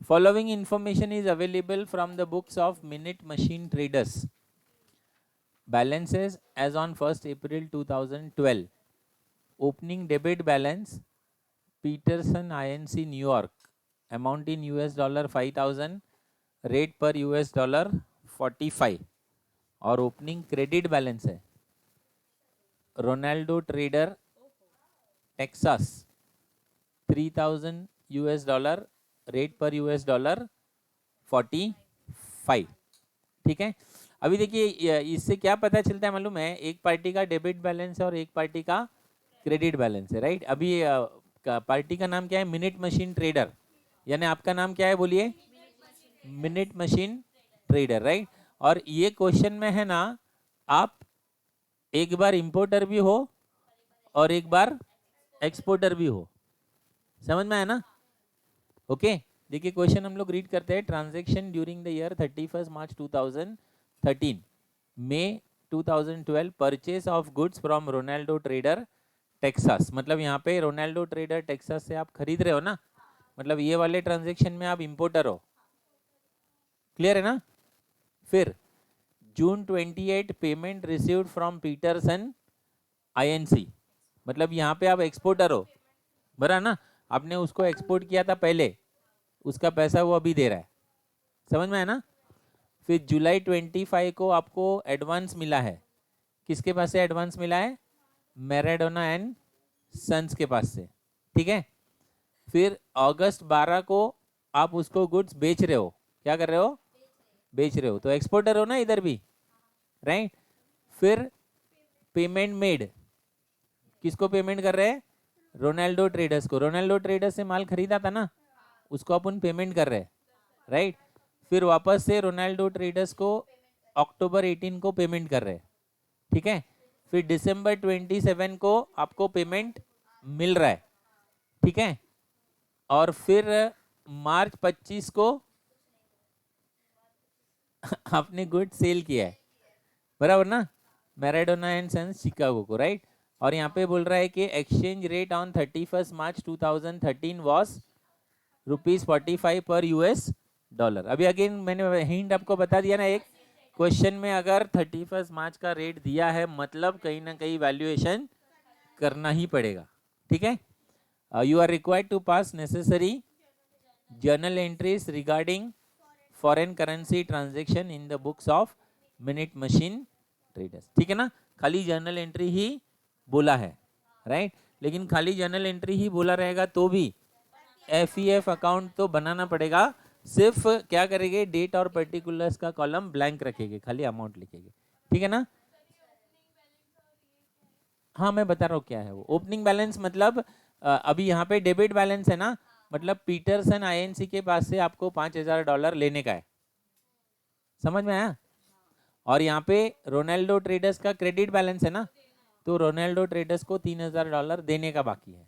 Following information is available from the books of Minute Machine Traders. Balances as on 1st April 2012. Opening debit balance, Peterson INC New York, amount in US dollar 5,000, rate per US dollar 45. और opening credit balance है Ronaldo trader Texas 3,000 US dollar, rate पर US dollar 45. ठीक है, अभी देखिए इससे क्या पता चलता है मालूम है, एक पार्टी का डेबिट बैलेंस है और एक पार्टी का क्रेडिट बैलेंस है, राइट. अभी पार्टी का नाम क्या है, मिनट मशीन ट्रेडर, यानी आपका नाम क्या है बोलिए, मिनट मशीन ट्रेडर, राइट. और ये क्वेश्चन में है ना, आप एक बार इंपोर्टर भी हो और एक बार एक्सपोर्टर भी हो, समझ में आया ना. ओके, देखिए क्वेश्चन हम लोग रीड करते हैं. Transaction during the year 31 March 2013, May 2012, purchase of goods from Ronaldo trader Texas. मतलब यहाँ पे रोनाल्डो ट्रेडर टेक्सास से आप खरीद रहे हो ना, मतलब ये वाले ट्रांजैक्शन में आप इंपोर्टर हो, क्लियर है ना. फिर June 28 payment received from Peterson INC, मतलब यहाँ पे आप एक्सपोर्टर हो, बरा ना, आपने उसको एक्सपोर्ट किया था पहले, उसका पैसा वो अभी दे रहा है, समझ में है ना. फिर जुलाई 25 को आपको एडवांस मिला है, किसके पास से एडवांस मिला है, मैराडोना एंड सन्स के पास से, ठीक है. फिर अगस्त 12 को आप उसको गुड्स बेच रहे हो, क्या कर रहे हो, बेच रहे हो, तो एक्सपोर्टर हो ना इधर भी, राइट. फिर पेमेंट मेड, किसको पेमेंट कर रहे हैं, रोनाल्डो ट्रेडर्स को. रोनाल्डो ट्रेडर्स से माल खरीदा था ना, उसको अपन पेमेंट कर रहे हैं, राइट. फिर वापस से रोनाल्डो ट्रेडर्स को अक्टूबर 18 को पेमेंट कर रहे हैं, ठीक है. फिर दिसंबर 27 को आपको पेमेंट मिल रहा है, ठीक है. और फिर मार्च 25 को आपने गुड सेल किया है, बराबर ना, मैराडोना एंड सन्स शिकागो को, राइट. और यहाँ पे बोल रहा है कि exchange rate on 31 March 2013 was ₹45 पर US डॉलर. अभी अगेन मैंने हिंट आपको बता दिया ना, एक क्वेश्चन में अगर 31 मार्च का रेट दिया है, मतलब कहीं ना कहीं वैल्यूएशन करना ही पड़ेगा, ठीक है. You are required to pass necessary journal entries regarding foreign currency transaction in the books of minute machine traders, ठीक है ना. खाली जर्नल एंट्री ही बोला है, राइट. लेकिन खाली जर्नल एंट्री ही बोला रहेगा तो भी FEF अकाउंट तो बनाना पड़ेगा. सिर्फ क्या करेंगे, डेट और पर्टिकुलर्स का कॉलम ब्लैंक रखेंगे, खाली अमाउंट लिखेंगे, ठीक है ना. हाँ मैं बता रहा हूँ क्या है वो ओपनिंग बैलेंस, मतलब अभी यहाँ पे डेबिट बैलेंस है ना, मतलब पीटरसन INC के पास से आपको $5,000 लेने का है, समझ में आया. और यहाँ पे रोनाल्डो ट्रेडर्स का क्रेडिट बैलेंस है ना, तो रोनाल्डो ट्रेडर्स को $3,000 देने का बाकी है,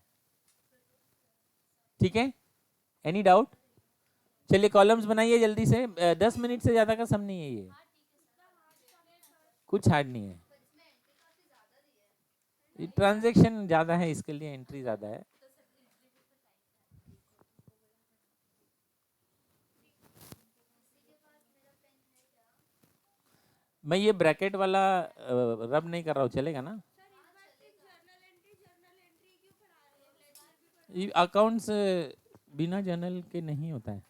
ठीक है. एनी डाउट, चलिए कॉलम्स बनाइए जल्दी से, 10 मिनट से ज़्यादा का सम नहीं है ये, कुछ हार्ड नहीं है. ट्रांजैक्शन ज़्यादा है इसके लिए एंट्री ज़्यादा है. मैं ये ब्रैकेट वाला रब नहीं कर रहा हूँ, चलेगा ना. अकाउंट्स बिना जर्नल के नहीं होता है.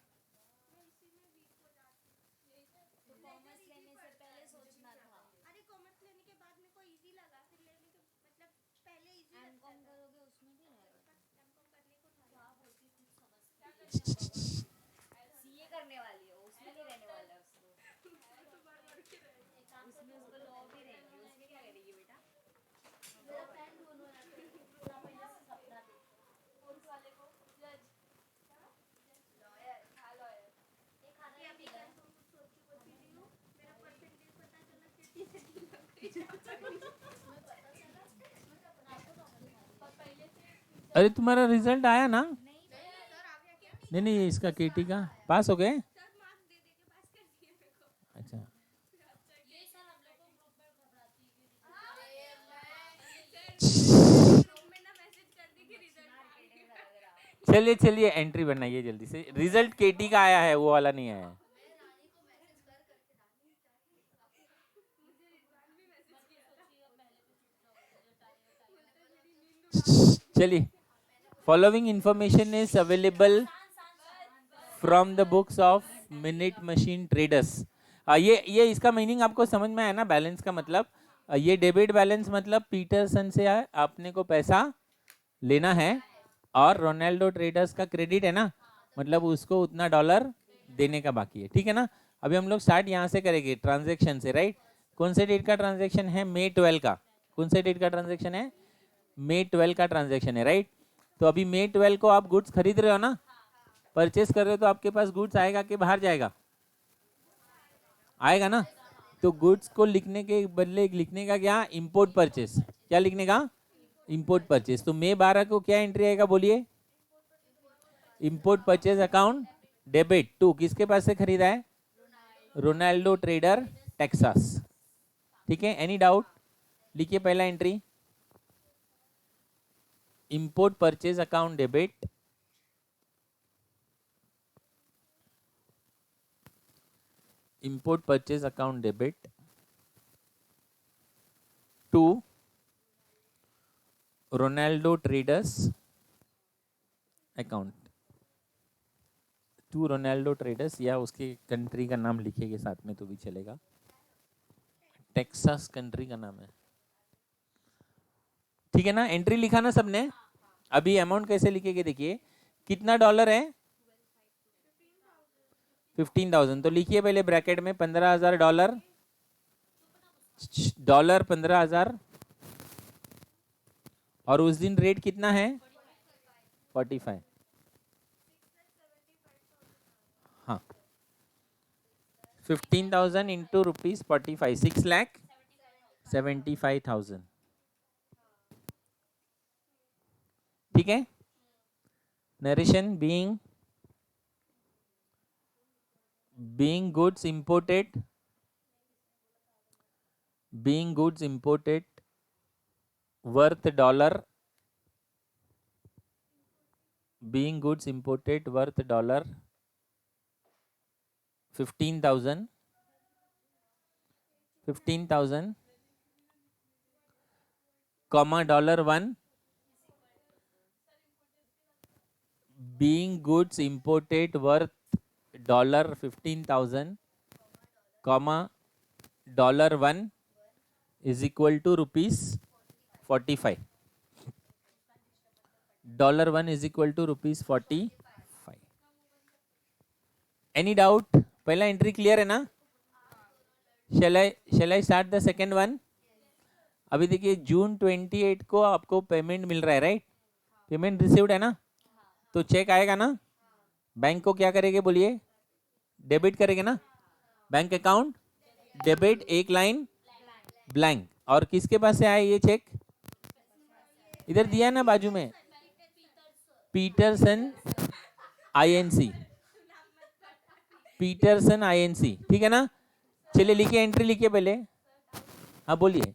अरे तुम्हारा रिजल्ट आया ना, नहीं नहीं इसका केटी का पास हो गए, अच्छा. चलिए चलिए एंट्री बनाइए जल्दी से। रिजल्ट केटी का आया है, वो वाला नहीं आया है। चलिए, following information is available from the books of minute machine traders. ये इसका मीनिंग आपको समझ में आया ना? बैलेंस का मतलब ये डेबिट बैलेंस मतलब पीटरसन से आपने को पैसा लेना है और रोनाल्डो ट्रेडर्स का क्रेडिट है ना, मतलब उसको उतना डॉलर देने का बाकी है। ठीक है ना? अभी हम लोग स्टार्ट यहाँ से करेंगे ट्रांजेक्शन से, राइट? कौन से डेट का ट्रांजेक्शन है? मई 12 का। कौन से डेट का ट्रांजेक्शन है? मई 12 का ट्रांजेक्शन है, राइट? तो अभी मई 12 को आप गुड्स खरीद रहे हो ना, परचेस कर रहे हो, तो आपके पास गुड्स आएगा कि बाहर जाएगा? आएगा ना? तो गुड्स को लिखने के बदले लिखने का क्या? Import purchase. क्या लिखने का? Import purchase. तो मई 12 को क्या एंट्री आएगा बोलिए? Import purchase account debit to किसके पास से खरीदा है? Ronaldo trader Texas. ठीक है, एनी डाउट? लिखिए पहला entry, import purchase account debit import purchase account debit to Ronaldo traders account, to Ronaldo traders, या उसके कंट्री का नाम लिखेंगे साथ में तो भी चलेगा। टेक्सास कंट्री का नाम है। ठीक है ना? एंट्री लिखा ना सबने? अभी अमाउंट कैसे लिखेंगे देखिए, कितना डॉलर है? 15,000। तो लिखिए पहले ब्रैकेट में 15,000 डॉलर, डॉलर 15,000, और उस दिन रेट कितना है? 45। हाँ, 15,000 इंटू रुपीज 45, 6,75,000। ठीक है? Narration being goods imported worth dollar, being goods imported worth dollar 15,000 comma $1, being goods imported worth $15,000 comma $1 is equal to rupees 45. $1 is equal to rupees 45. Any doubt? पहला entry clear है ना? Shall I start the second one? अभी देखिए जून 28 को आपको payment मिल रहा है, right? Payment received है ना? तो चेक आएगा ना? बैंक को क्या करेंगे बोलिए? डेबिट करेंगे ना? बैंक अकाउंट डेबिट, एक लाइन ब्लैंक। और किसके पास से आया ये चेक? इधर दिया ना बाजू में, पीटरसन आईएनसी, पीटरसन आईएनसी। ठीक है ना? चलिए लिखिए, एंट्री लिखिए पहले। हाँ बोलिए।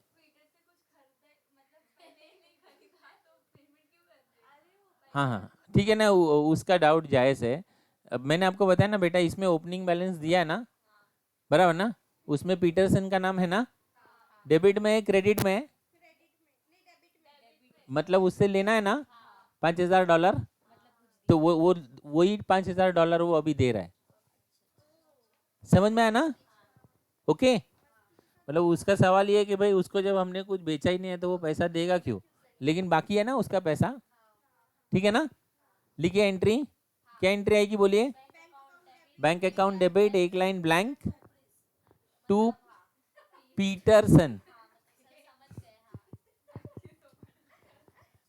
हाँ हाँ ठीक है ना, उसका डाउट जायज़ है। अब मैंने आपको बताया ना बेटा, इसमें ओपनिंग बैलेंस दिया है ना, बराबर ना? उसमें पीटरसन का नाम है ना? डेबिट में है क्रेडिट में है? मतलब उससे लेना है ना $5,000, तो वो वही $5,000 वो अभी दे रहा है। समझ में आया ना? ओके, मतलब उसका सवाल ये है कि भाई उसको जब हमने कुछ बेचा ही नहीं है तो वो पैसा देगा क्यों, लेकिन बाकी है ना उसका पैसा। ठीक है ना? लिखिए एंट्री, क्या एंट्री आएगी बोलिए? बैंक अकाउंट डेबिट, एक लाइन ब्लैंक, टू पीटरसन।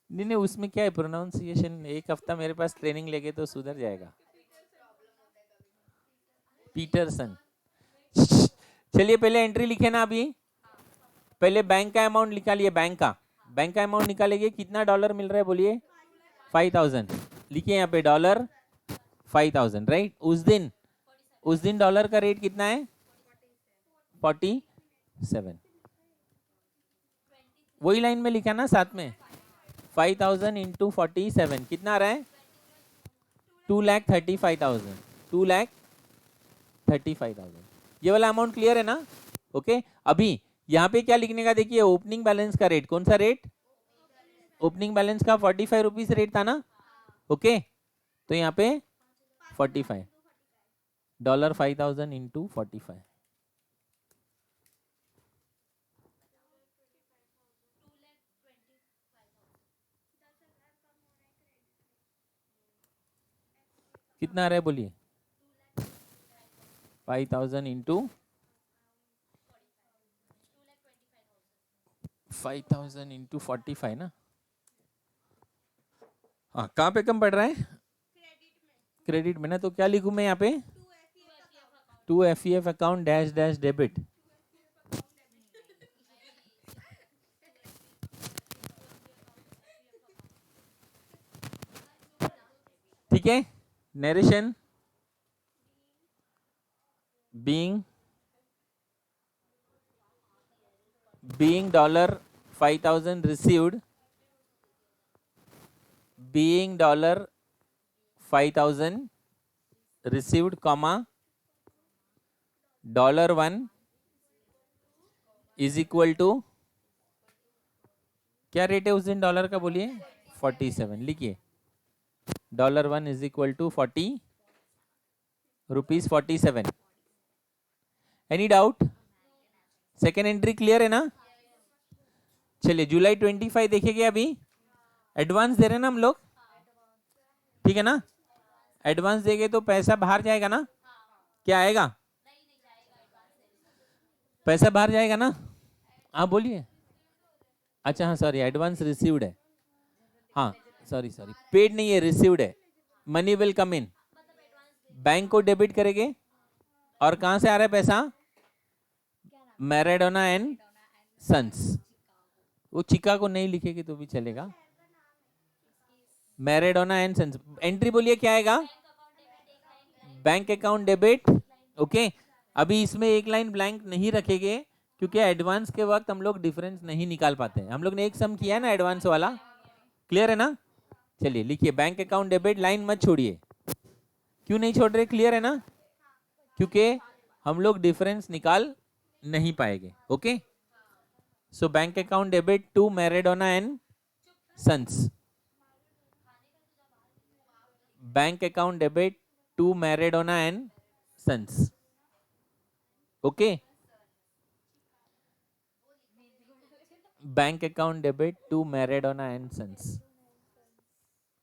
नहीं उसमें क्या है प्रोनाउंसिएशन, एक हफ्ता मेरे पास ट्रेनिंग लेके तो सुधर जाएगा। पीटरसन। चलिए पहले एंट्री लिखे ना। अभी पहले बैंक का अमाउंट निकालिए, बैंक का अमाउंट निकालेंगे। कितना डॉलर मिल रहा है बोलिए? 5,000। लिखिए यहाँ पे डॉलर 5,000, राइट? उस दिन डॉलर का रेट कितना है? 47। वही लाइन में लिखा ना साथ में, 5,000 इंटू 47 कितना आ रहा है? 2,35,000, 2,35,000, ये वाला अमाउंट क्लियर है ना? ओके अभी यहाँ पे क्या लिखने का देखिए, ओपनिंग बैलेंस का रेट, कौन सा रेट? ओपनिंग बैलेंस का 45 रुपीज रेट था ना? ओके तो यहाँ पे 45 $5,000 इंटू 45, कितना आ रहा है बोलिए? 5,000 इंटू 5,000 इंटू 45 ना? हाँ कहाँ पे कम पड़ रहा है? क्रेडिट में ना, तो क्या लिखूं मैं यहाँ पे? To FEF account dash dash debit. ठीक है, narration being $5,000 received, being $5,000 received, comma $1 is equal to, क्या रेट है उस दिन डॉलर का बोलिए? 47, लिखिए $1 is equal to 40 rupees 47। Any doubt? Second entry clear है ना? चलिए जुलाई 25 देखेंगे। अभी एडवांस दे रहे हैं ना हम लोग, ठीक है ना? एडवांस देंगे तो पैसा बाहर जाएगा ना? क्या आएगा? पैसा बाहर जाएगा ना? हाँ बोलिए। अच्छा हाँ सॉरी, एडवांस रिसीव्ड है, हाँ सॉरी पेड नहीं है, रिसीव्ड है। Money will come in, bank को डेबिट करेंगे। और कहां से आ रहा है पैसा? Maradona and sons. वो चिका को नहीं लिखेगी तो भी चलेगा, मैराडोना एंड सन्स। एंट्री बोलिए क्या आएगा? Bank account debit. ओके अभी इसमें एक लाइन ब्लैंक नहीं रखेंगे क्योंकि एडवांस के वक्त हम लोग डिफरेंस नहीं निकाल पाते। हम लोग ने एक सम किया है ना एडवांस वाला, क्लियर है ना? चलिए लिखिए बैंक अकाउंट डेबिट, लाइन मत छोड़िए। क्यों नहीं छोड़ रहे? क्लियर है ना? क्योंकि हम लोग डिफरेंस निकाल नहीं पाएंगे। Okay so bank account debit to Maradona and sons, bank account debit to Maradona and sons. Okay bank account debit to Maradona and sons.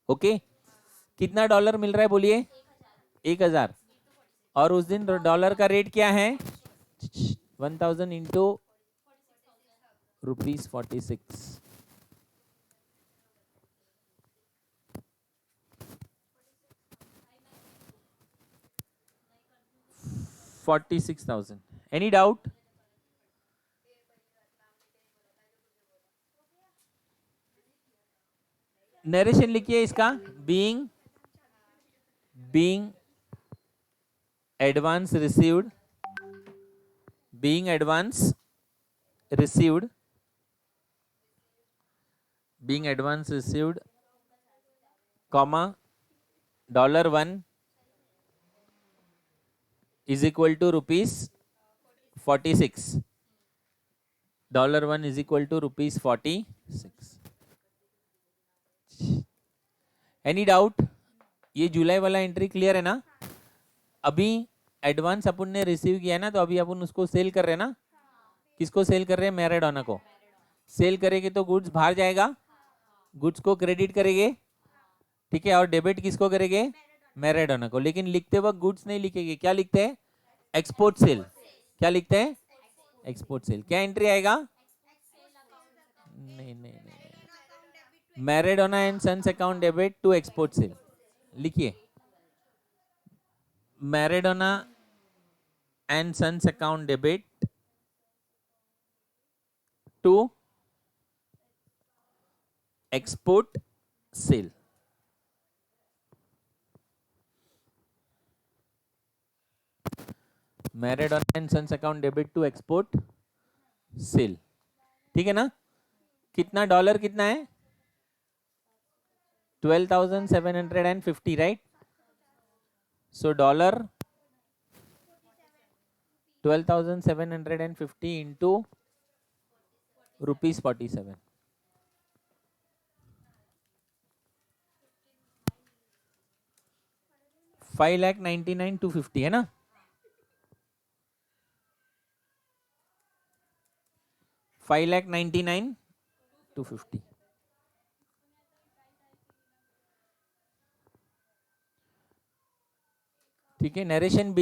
Okay कितना डॉलर मिल रहा है बोलिए? 1,000। और उस दिन डॉलर का रेट क्या है? 1,000 into rupees 46, 46,000। Any doubt? Narration लिखिए इसका, being advance received, being advance received, being advance received, comma $1 is equal to rupees 46, $1 is equal to rupees 46। Any doubt? ये जुलाई वाला एंट्री क्लियर है ना? अभी एडवांस अपन ने रिसीव किया ना, तो अभी अपन उसको सेल कर रहे हैं ना? किसको सेल कर रहे हैं? मैराडोना को। सेल करेंगे तो गुड्स बाहर जाएगा, गुड्स को क्रेडिट करेंगे, ठीक है? और डेबिट किसको करेंगे? मैराडोना को। लेकिन लिखते वक्त गुड्स नहीं लिखेंगे, क्या लिखते हैं? Export cell. क्या लिखते हैं? Export cell. क्या एंट्री आएगा? नहीं नहीं नहीं, Maradona and sons account debit to export sale. लिखिए Maradona and sons account debit to export sale. Maradona and sons account debit to export sale, ठीक है ना? कितना डॉलर कितना है? 12,750, राइट? सो डॉलर 12,750 इंटू ₹47, 5,99,250 है ना। 5,99,250। ठीक है। Narration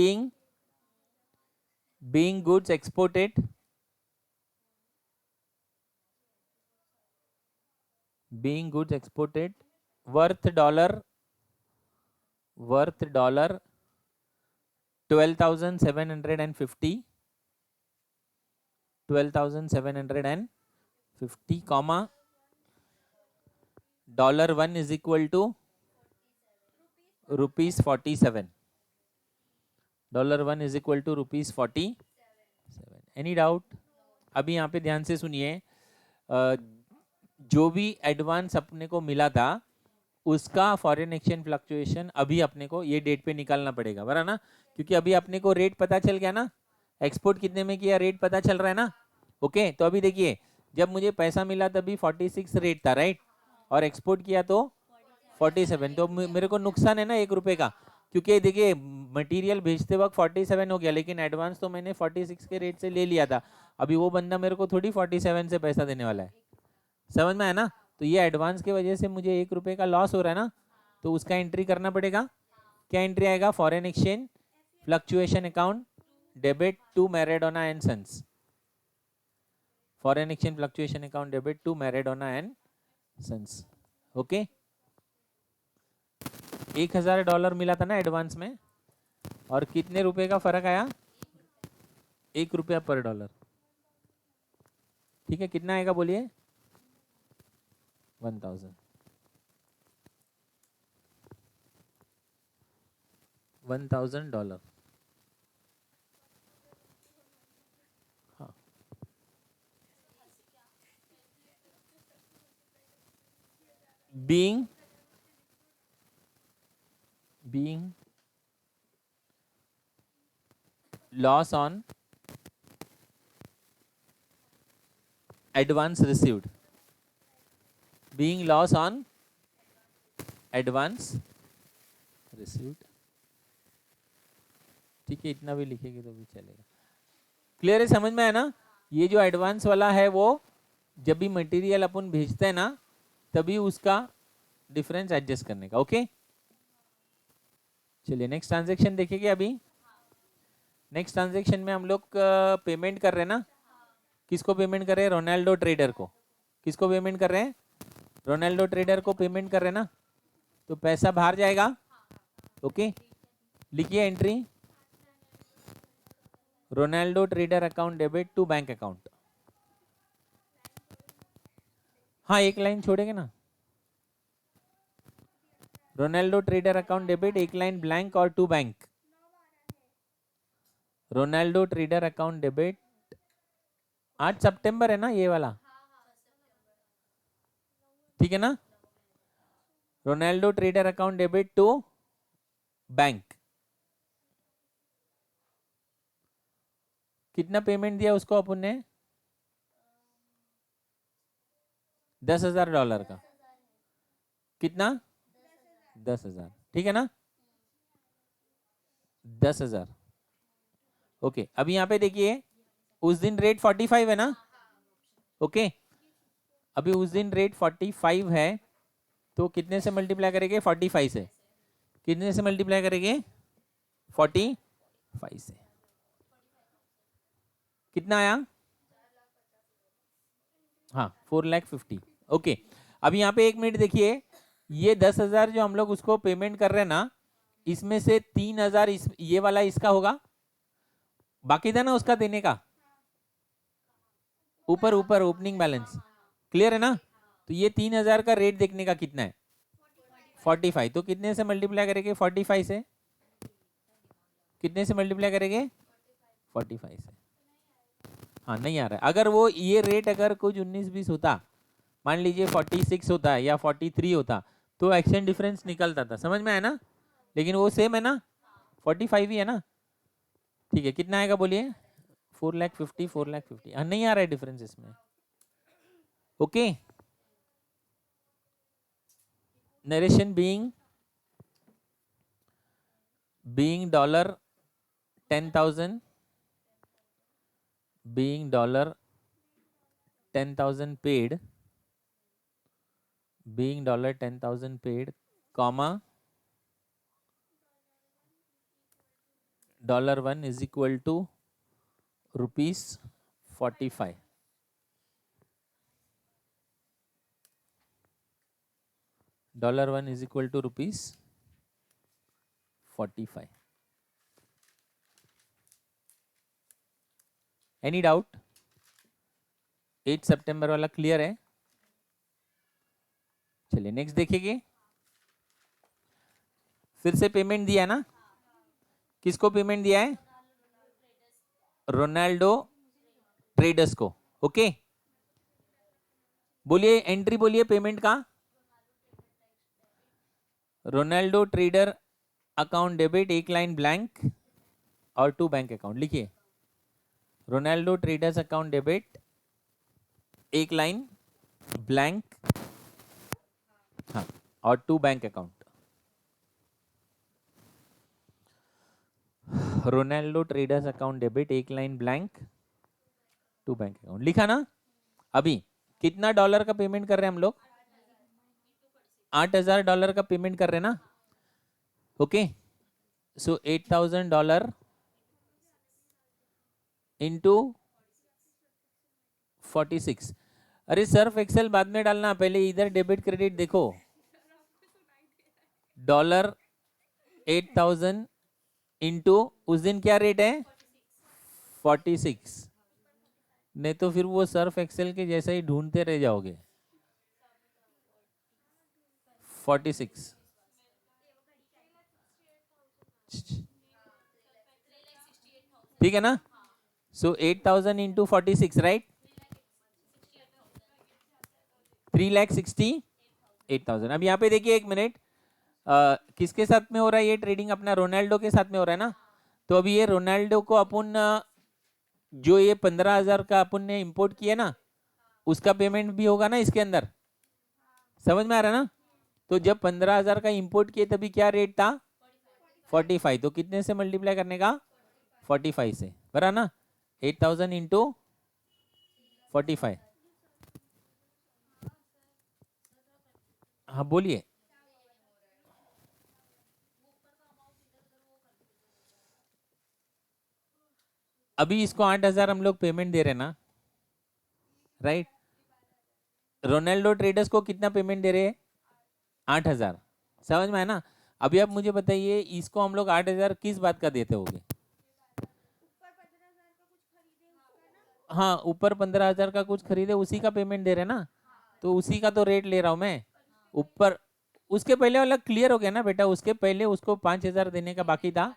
being goods exported, worth dollar 12,750 comma $1 is equal to ₹47. $1 is equal to ₹47. Any doubt? अभी यहाँ पे ध्यान से सुनिए, जो भी एडवांस अपने को मिला था उसका फॉरेन एक्सचेंज फ्लक्चुएशन अभी अपने को ये डेट पे निकालना पड़ेगा, बराबर ना, क्योंकि अभी अपने को रेट पता चल गया ना, एक्सपोर्ट कितने में किया रेट पता चल रहा है ना। ओके, तो अभी देखिए, जब मुझे पैसा मिला तभी 46 रेट था, राइट, और एक्सपोर्ट किया तो 47, तो मेरे को नुकसान है ना ₹1 का, क्योंकि देखिए मटेरियल भेजते वक्त 47 हो गया, लेकिन एडवांस तो मैंने 46 के रेट से ले लिया था। अभी वो बंदा मेरे को थोड़ी 47 से पैसा देने वाला है, समझ में आया ना। तो ये एडवांस की वजह से मुझे ₹1 का लॉस हो रहा है ना, तो उसका एंट्री करना पड़ेगा। क्या एंट्री आएगा? Foreign exchange fluctuation account debit to Maradona and sons, foreign exchange fluctuation account debit to Maradona and sons. Okay, $1,000 मिला था ना एडवांस में, और कितने रुपए का फर्क आया? ₹1 पर डॉलर। ठीक है, कितना आएगा बोलिए? 1,000। $1,000। हाँ, being loss on advance received, being loss on advance received। ठीक है, इतना भी लिखेंगे तो भी चलेगा। क्लियर है, समझ में आया ना। ये जो एडवांस वाला है वो जब भी मटेरियल अपन भेजते हैं ना तभी उसका डिफरेंस एडजस्ट करने का। ओके, चलिए नेक्स्ट ट्रांजैक्शन देखेंगे। अभी नेक्स्ट ट्रांजैक्शन में हम लोग पेमेंट कर रहे हैं ना, किसको पेमेंट कर रहे हैं? रोनाल्डो ट्रेडर को। किसको पेमेंट कर रहे हैं? रोनाल्डो ट्रेडर को पेमेंट कर रहे हैं ना, तो पैसा बाहर जाएगा। ओके, लिखिए entry, Ronaldo trader account debit to bank account. हाँ, एक लाइन छोड़ेंगे ना, रोनाल्डो ट्रेडर अकाउंट डेबिट, एक लाइन ब्लैंक और to bank. Ronaldo trader account debit, 8 सितंबर है ना ये वाला, ठीक है ना। Ronaldo trader account debit to bank. कितना पेमेंट दिया उसको अपन ने? $10,000 का। कितना? 10,000, ठीक है ना, 10,000। ओके, अभी यहाँ पे देखिए उस दिन रेट 45 है ना। ओके, अभी उस दिन रेट 45 है, तो कितने से मल्टीप्लाई करेंगे? 45 से। कितने से मल्टीप्लाई करेंगे? 45 से। कितना आया? हाँ, 4,50,000। ओके, अभी यहाँ पे 1 मिनट देखिए, ये 10,000 जो हम लोग उसको पेमेंट कर रहे हैं ना, इसमें से 3,000 ये वाला इसका होगा, बाकी था ना उसका देने का, ऊपर ऊपर ओपनिंग बैलेंस। क्लियर है ना। तो ये 3,000 का रेट देखने का कितना है? 45। तो कितने से मल्टीप्लाई करेंगे? 45 से। कितने से मल्टीप्लाई करेंगे? 45 से। हाँ, नहीं आ रहा है। अगर वो ये रेट अगर कुछ 19-20 होता, मान लीजिए 46 होता है या 43 होता, तो एक्सचेंज डिफरेंस निकलता था, समझ में आया ना। लेकिन वो सेम है ना, 45 ही है ना, ठीक है, कितना आएगा बोलिए, 4,50,000, 4,50,000, हाँ नहीं आ रहा है डिफरेंस इसमें, okay. Narration being $10,000, being $10,000 paid, being $10,000 paid, comma $1 is equal to rupees 45. $1 is equal to rupees 45. Any doubt? 8 सितंबर वाला क्लियर है? चलिए नेक्स्ट देखिए, फिर से पेमेंट दिया है ना, किसको पेमेंट दिया है, रोनाल्डो ट्रेडर्स को, ओके। बोलिए एंट्री, बोलिए पेमेंट का, रोनाल्डो ट्रेडर अकाउंट डेबिट, एक लाइन ब्लैंक और 2 बैंक अकाउंट लिखिए, रोनाल्डो ट्रेडर्स अकाउंट डेबिट, एक लाइन ब्लैंक, हाँ, और 2 bank account, Ronaldo traders account debit, एक लाइन ब्लैंक, 2 बैंक अकाउंट, लिखा ना। अभी कितना डॉलर का पेमेंट कर रहे हैं हम लोग, $8,000 का पेमेंट कर रहे हैं ना, ओके। सो $8,000 इंटू 46। अरे सर्फ एक्सेल बाद में डालना, पहले इधर डेबिट क्रेडिट देखो, $8,000 इंटू उस दिन क्या रेट है 46, नहीं तो फिर वो सर्फ एक्सेल के जैसा ही ढूंढते रह जाओगे। 46 ठीक है ना, सो 8,000 इंटू 46 राइट, 3,68,000। अब यहाँ पे देखिए एक मिनट, किसके साथ में हो रहा है ये ट्रेडिंग, अपना रोनाल्डो के साथ में हो रहा है ना। तो अभी ये रोनाल्डो को अपन जो ये 15,000 का अपन ने इंपोर्ट किया ना, उसका पेमेंट भी होगा ना इसके अंदर, समझ में आ रहा है ना। तो जब 15,000 का इंपोर्ट किए तभी क्या रेट था 45, तो कितने से मल्टीप्लाई करने का 45 से, बराबर ना, 8,000 इंटू 45। हाँ बोलिए, अभी इसको 8,000 हम लोग पेमेंट दे रहे हैं ना, राइट। रोनाल्डो ट्रेडर्स को कितना पेमेंट दे रहे हैं 8,000, समझ में है ना। अभी आप मुझे बताइए इसको हम लोग 8,000 किस बात का देते होंगे, हाँ ऊपर 15,000 का कुछ खरीदे उसी का पेमेंट दे रहे हैं ना, तो उसी का तो रेट ले रहा हूं मैं ऊपर। उसके पहले वाला क्लियर हो गया ना बेटा, उसके पहले उसको 5,000 देने का बाकी था,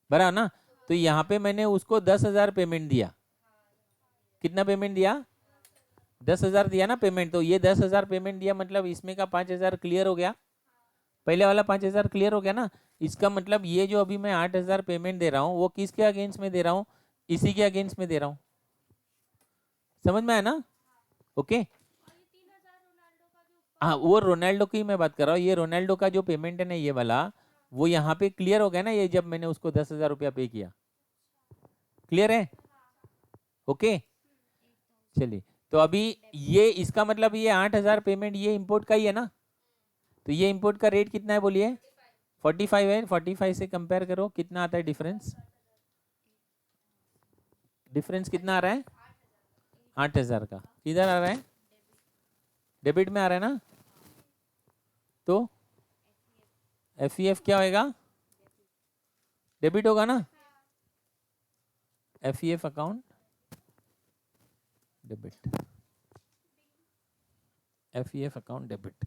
बराबर ना। तो यहाँ पे मैंने उसको 10,000 पेमेंट दिया, कितना पेमेंट दिया 10,000 दिया ना पेमेंट, तो ये 10,000 पेमेंट दिया, मतलब इसमें का 5,000 क्लियर हो गया, पहले वाला 5,000 क्लियर हो गया ना। इसका मतलब ये जो अभी मैं 8,000 पेमेंट दे रहा हूँ वो किसके अगेंस्ट में दे रहा हूँ, इसी के अगेंस्ट में दे रहा हूँ, समझ में आया ना, ओके। हाँ वो रोनाल्डो की मैं बात कर रहा हूँ, ये रोनाल्डो का जो पेमेंट है ना ये वाला, वो यहाँ पे क्लियर हो गया ना, ये जब मैंने उसको 10,000 रुपया पे किया, क्लियर है, ओके। चलिए तो अभी ये इसका मतलब ये 8,000 पेमेंट ये इंपोर्ट का ही है ना, तो ये इंपोर्ट का रेट कितना है बोलिए 45 है, 45 से कंपेयर करो कितना आता है डिफरेंस, डिफरेंस कितना आ रहा है 8,000 का, किधर आ रहा है डेबिट में आ रहा है ना, तो एफ क्या होएगा डेबिट होगा ना, F account debit, F account debit,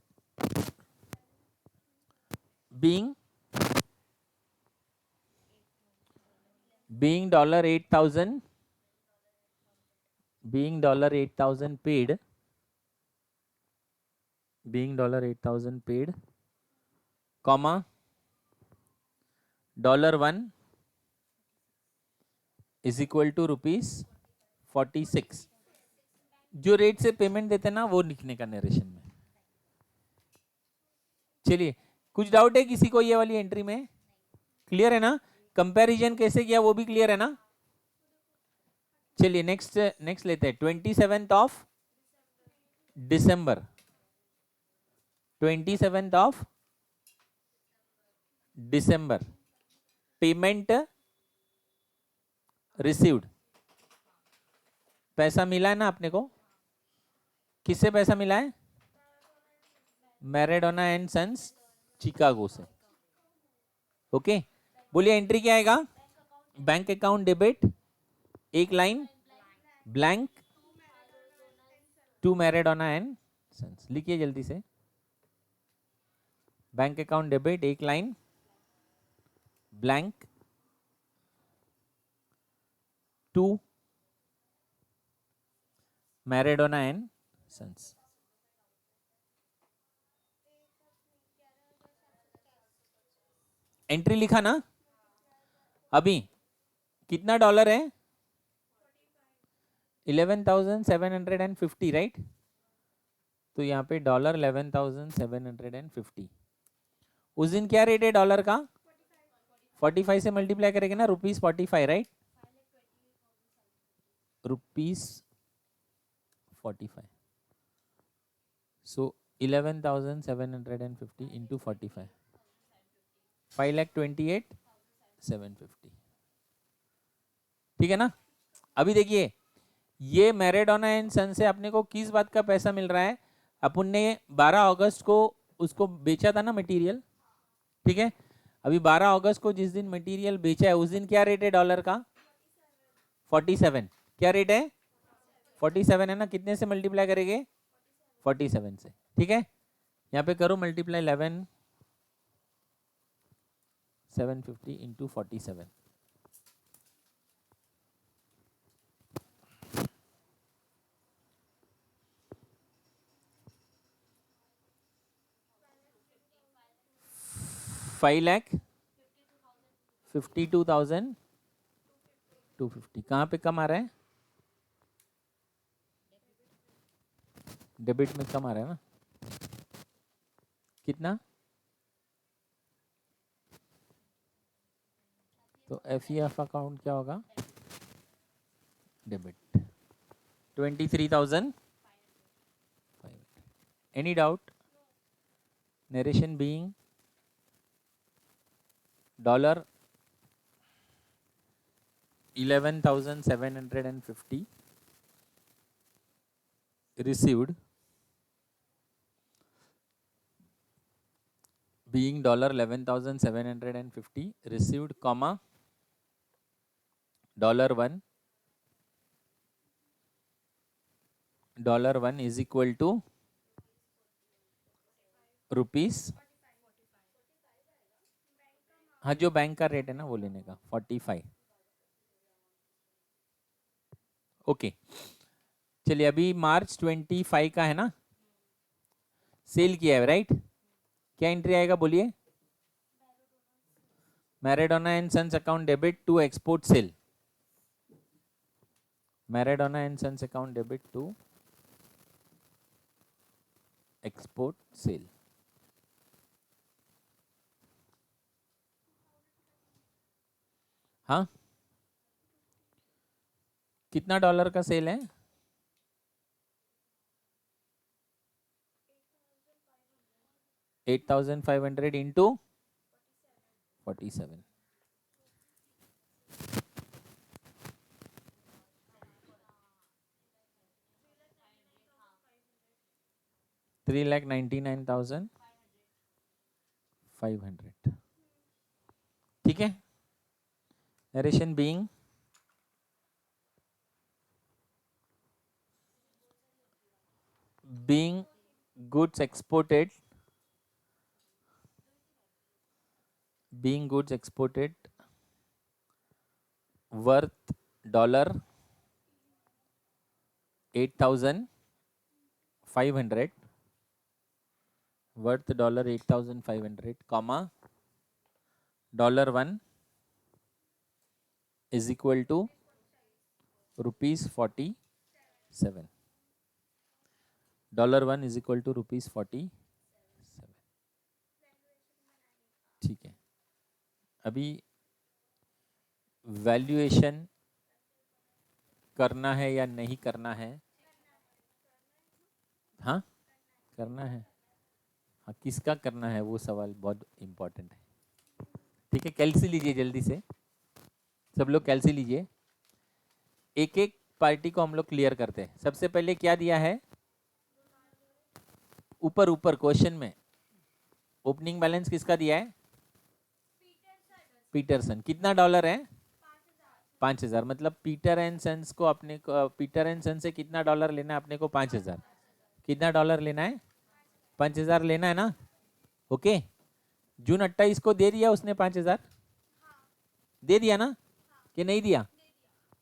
being $8,000, being $8,000 paid, being $8,000 paid, comma $1 is equal to ₹46। जो रेट से पेमेंट देते ना वो लिखने का नरेशन में। चलिए, कुछ डाउट है किसी को ये वाली एंट्री में? क्लियर है ना? कंपैरिजन कैसे किया वो भी क्लियर है ना? चलिए नेक्स्ट नेक्स्ट लेते हैं। 27th of December, 27th of December, payment received. पैसा मिला है ना अपने को? किससे पैसा मिला है? मैराडोना एंड सन्स चिकागो से। ओके, बोलिए एंट्री क्या आएगा? बैंक अकाउंट डेबिट, एक line blank, to Maradona and sons. लिखिए जल्दी से। बैंक अकाउंट डेबिट, एक line blank, to Maradona and sons. Entry लिखा ना? अभी कितना डॉलर है? 11,750, राइट? तो यहाँ पे $11,750। उस दिन क्या रेट है डॉलर का? 45 से मल्टीप्लाई करेंगे ना, ₹45, राइट? ₹45। सो 11,750 इंटू 45, 5,28,750। ठीक है ना? अभी देखिए, ये मैराडोना एंड सन से अपने को किस बात का पैसा मिल रहा है? अपन ने 12 अगस्त को उसको बेचा था ना मटेरियल, ठीक है? अभी 12 अगस्त को जिस दिन मटेरियल बेचा है उस दिन क्या रेट है डॉलर का? 47। क्या रेट है? 47 है ना? कितने से मल्टीप्लाई करेंगे? 47 से। ठीक है, यहाँ पे करो मल्टीप्लाई 11,750 इंटू 47। $5,52,250। कहाँ पे कम आ रहा है? डेबिट में कम आ रहा है ना? कितना? तो एफ अकाउंट क्या होगा? Debit 23,000। Any doubt? Narration being dollar 11,750 received, being $11,750 received, comma $1 is equal to rupees, हाँ जो बैंक का रेट है ना वो लेने का 45। ओके, चलिए अभी मार्च 25 का है ना, सेल किया है, राइट? क्या एंट्री आएगा बोलिए? Maradona and sons account debit to export sale, Maradona and sons account debit to export sale. हाँ, कितना डॉलर का सेल है? 8,500 इंटू 47, $3,99,500। ठीक है, narration being goods exported, being goods exported worth $8,500, worth $8,500, comma $1 is equal to ₹47. $1 is equal to ₹47. ठीक है, अभी valuation करना है या नहीं करना है? हाँ करना है। हाँ किसका करना है वो सवाल बहुत इम्पोर्टेंट है। ठीक है, कैलसी लीजिए जल्दी से, सब लोग कैलसी लीजिए। एक एक पार्टी को हम लोग क्लियर करते हैं। सबसे पहले क्या दिया है ऊपर ऊपर क्वेश्चन में, ओपनिंग बैलेंस किसका दिया है? पीटरसन। कितना डॉलर है? 5,000। मतलब पीटर एंड सन्स को अपने को, पीटर एंड सन से कितना डॉलर लेना है अपने को? 5,000। कितना डॉलर लेना है? 5,000 लेना है ना। ओके, जून 28 को दे दिया उसने 5,000? दे दिया ना कि नहीं दिया?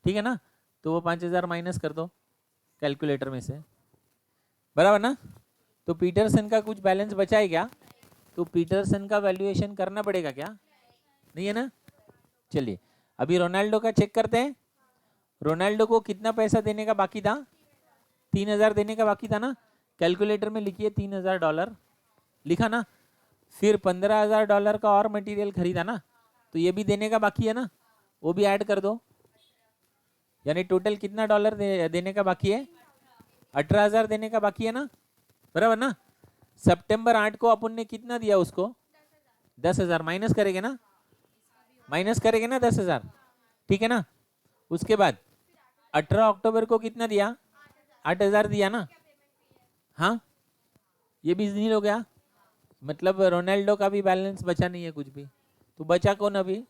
ठीक है ना, तो वो 5,000 माइनस कर दो कैलकुलेटर में से, बराबर ना। तो पीटरसन का कुछ बैलेंस बचा है क्या? तो पीटरसन का वैल्यूएशन करना पड़ेगा क्या? नहीं है ना। चलिए अभी रोनाल्डो का चेक करते हैं। रोनाल्डो को कितना पैसा देने का बाकी था? 3,000 देने का बाकी था ना। कैलकुलेटर में लिखिए $3,000, लिखा ना। फिर $15,000 का और मटेरियल खरीदा ना, तो ये भी देने का बाकी है ना, वो भी ऐड कर दो। यानी टोटल कितना डॉलर देने का बाकी है? 18,000 देने का बाकी है ना, बराबर ना। सितंबर 8 को अपन ने कितना दिया उसको? 10,000। माइनस करेंगे ना, माइनस करेंगे ना 10,000, ठीक है ना। उसके बाद 18 अक्टूबर को कितना दिया? 8,000 दिया ना। हाँ ये भी नहीं हो गया, मतलब रोनाल्डो का भी बैलेंस बचा नहीं है कुछ भी। तो बचा कौन अभी?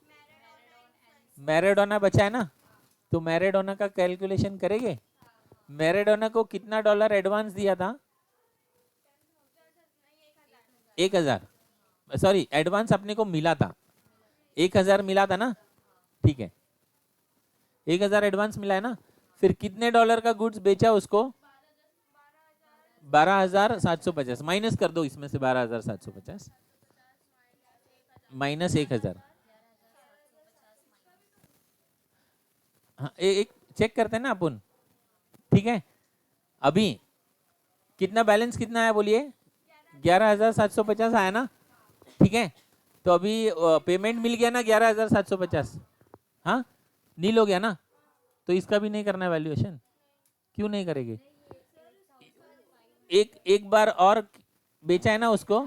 मैराडोना बचा है ना। तो मैराडोना का कैलकुलेशन करेंगे। मैराडोना को कितना डॉलर एडवांस दिया था? 1,000। सॉरी, एडवांस अपने को मिला था 1,000 मिला था ना, ठीक है 1,000 एडवांस मिला है ना। फिर कितने डॉलर का गुड्स बेचा उसको? 12,750। माइनस कर दो इसमें से 12,750 माइनस 1,000। हाँ एक चेक करते हैं ना अपन, ठीक है। अभी कितना बैलेंस कितना आया बोलिए? 11,750 आया ना, ठीक है। तो अभी पेमेंट मिल गया ना 11,750, हाँ नील हो गया ना। तो इसका भी नहीं करना है वैल्यूएशन, क्यों नहीं करेंगे? एक बार और बेचा है ना उसको,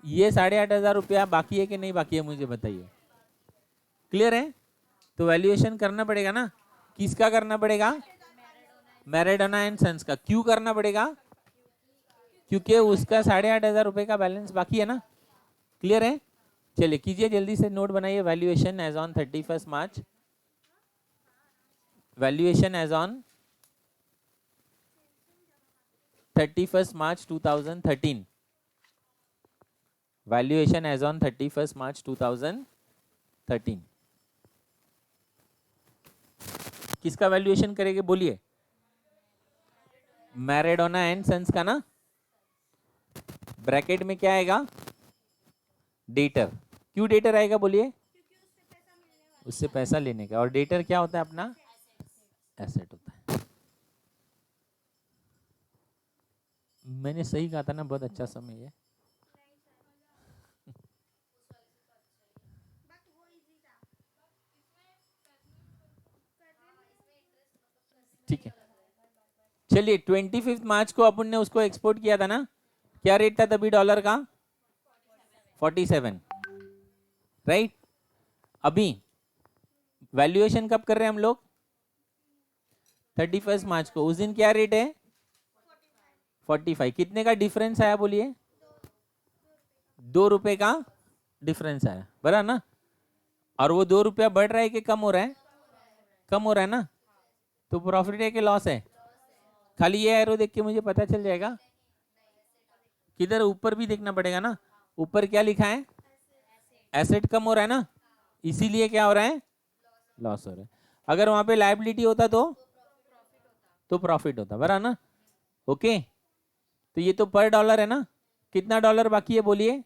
ये 8,500 रुपया बाकी है कि नहीं बाकी है मुझे बताइए। क्लियर है? तो वैल्यूएशन करना पड़ेगा ना। किसका करना पड़ेगा? मैराडोना एंड सन्स का। क्यों करना पड़ेगा? क्योंकि उसका 8,500 रुपये का बैलेंस बाकी है ना। क्लियर है? चलिए कीजिए जल्दी से, नोट बनाइए। Valuation as on 31 March, valuation as on 31 March 2013, valuation as on 31 March 2013। किसका वैल्यूएशन करेंगे बोलिए? मैराडोना एंड सन्स का ना। ब्रैकेट में क्या आएगा? डेटर। क्यों डेटर आएगा बोलिए? उससे पैसा लेने का। और डेटर क्या होता है अपना? एसेट होता है। मैंने सही कहा था ना, बहुत अच्छा समय है। ठीक है, चलिए 25 मार्च को अपन ने उसको एक्सपोर्ट किया था ना। क्या रेट था तभी डॉलर का? 47, राइट। अभी वैल्यूएशन कब कर रहे हैं हम लोग? 31 मार्च को। उस दिन क्या रेट है? 45। कितने का डिफरेंस आया बोलिए? 2 रुपए का डिफरेंस आया, बराबर ना। और वो 2 रुपया बढ़ रहा है कि कम हो रहा है? कम हो रहा है ना। तो प्रॉफिट है कि लॉस है? खाली ये एरो देख के मुझे पता चल जाएगा? किधर? ऊपर भी देखना पड़ेगा ना। ऊपर क्या लिखा है? एसेट कम हो रहा है ना, इसीलिए क्या हो रहा है? लॉस हो रहा है। अगर वहां पे लायबिलिटी होता तो प्रॉफिट होता, बराबर ना। ओके, तो ये तो पर डॉलर है ना। कितना डॉलर बाकी है बोलिए?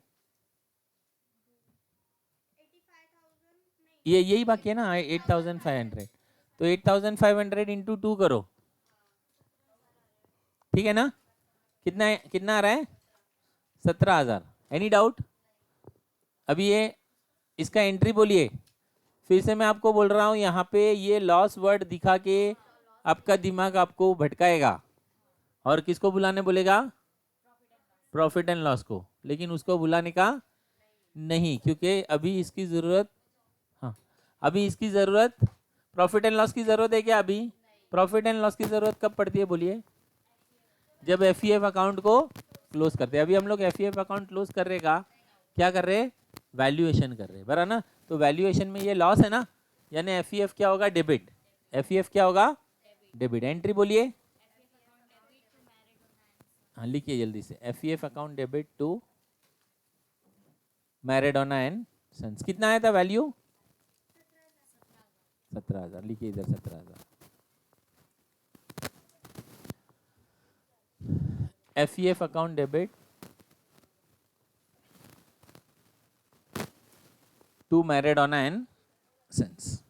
ये यही बाकी है ना 8500, तो 8500 इंटू 2 करो, ठीक है ना? कितना कितना आ रहा है? 17,000। Any doubt? अभी ये इसका एंट्री बोलिए। फिर से मैं आपको बोल रहा हूँ, यहाँ पे ये लॉस वर्ड दिखा के आपका दिमाग आपको भटकाएगा और किसको बुलाने बोलेगा? प्रॉफिट एंड लॉस को। लेकिन उसको बुलाने का नहीं, क्योंकि अभी इसकी ज़रूरत, हाँ अभी इसकी ज़रूरत, प्रॉफिट एंड लॉस की ज़रूरत है क्या अभी? प्रॉफिट एंड लॉस की ज़रूरत कब पड़ती है बोलिए? जब एफ अकाउंट को क्लोज करते हैं। अभी हम लोग एफ अकाउंट क्लोज कर रहे का क्या कर रहे? वैल्यूएशन कर रहे, बराबर ना? तो वैल्यूएशन में ये लॉस है ना, यानी एफ क्या होगा? डेबिट। एफ क्या होगा? डेबिट। एंट्री बोलिए। हाँ लिखिए जल्दी से, F account debit to Maradona and sons. कितना आया था वैल्यू? 17,000। लिखिए इधर 17,000। F account debit to Maradona and sons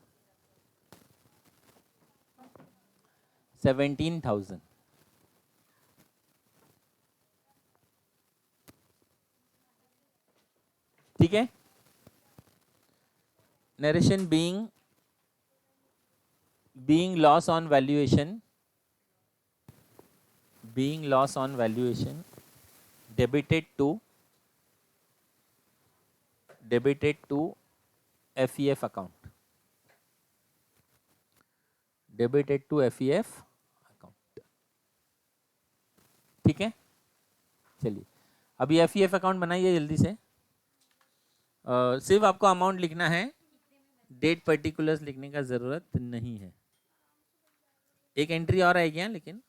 17,000। ठीक है? Narration being loss on valuation, debited to FEF account, debited to FEF account। ठीक है? चलिए अभी FEF अकाउंट बनाइए जल्दी से। सिर्फ आपको अमाउंट लिखना है, डेट पर्टिकुलर्स लिखने का जरूरत नहीं है। एक एंट्री और आएगी यहाँ, लेकिन